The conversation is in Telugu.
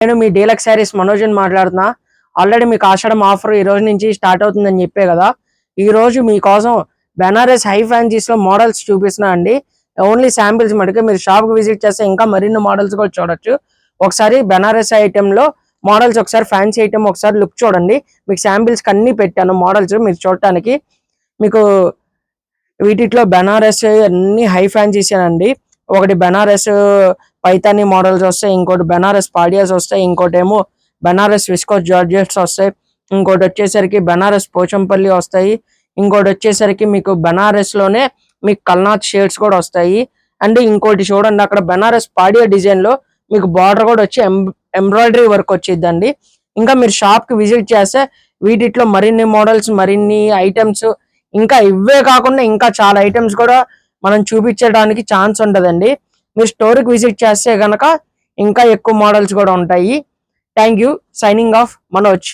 నేను మీ డీలక్స్ శారీస్ మనోజన్ మాట్లాడుతున్నా. ఆల్రెడీ మీకు ఆషాఢం ఆఫర్ ఈ రోజు నుంచి స్టార్ట్ అవుతుందని చెప్పే కదా. ఈ రోజు మీకోసం బెనారస్ హై ఫ్యాన్సీస్ లో మోడల్స్ చూపిస్తున్నా అండి. ఓన్లీ శాంపిల్స్ మటుకు మీరు షాప్ కి విజిట్ చేస్తే ఇంకా మరిన్ని మోడల్స్ కూడా చూడొచ్చు. ఒకసారి బెనారస్ ఐటమ్ లో మోడల్స్, ఒకసారి ఫ్యాన్సీ ఐటమ్ ఒకసారి లుక్ చూడండి. మీకు శాంపిల్స్ అన్ని పెట్టాను మోడల్స్ మీరు చూడటానికి. మీకు వీటిలో బెనారస్ అన్ని హై ఫ్యాన్సీస్ అండి. ఒకటి బెనారస్ పైతానీ మోడల్స్ వస్తాయి, ఇంకోటి బెనారస్ పాడియాస్ వస్తాయి, ఇంకోటి ఏమో బెనారస్ విస్కోస్ జార్జెట్స్ వస్తాయి, ఇంకోటి వచ్చేసరికి బెనారస్ పోచంపల్లి వస్తాయి, ఇంకోటి వచ్చేసరికి మీకు బెనారస్ లోనే మీకు కల్నాథ్ షేడ్స్ కూడా వస్తాయి. అండ్ ఇంకోటి చూడండి, అక్కడ బెనారస్ పాడియా డిజైన్ లో మీకు బార్డర్ కూడా వచ్చి ఎంబ్రాయిడరీ వర్క్ వచ్చిందండి. ఇంకా మీరు షాప్ కి విజిట్ చేస్తే వీటిలో మరిన్ని మోడల్స్, మరిన్ని ఐటమ్స్, ఇంకా ఇవే కాకుండా ఇంకా చాలా ఐటమ్స్ కూడా మనం చూపించడానికి ఛాన్స్ ఉండదండి. మీరు స్టోర్ కి విజిట్ చేస్తే గనక ఇంకా ఎక్కువ మోడల్స్ కూడా ఉంటాయి. Thank you. Signing off Manoj.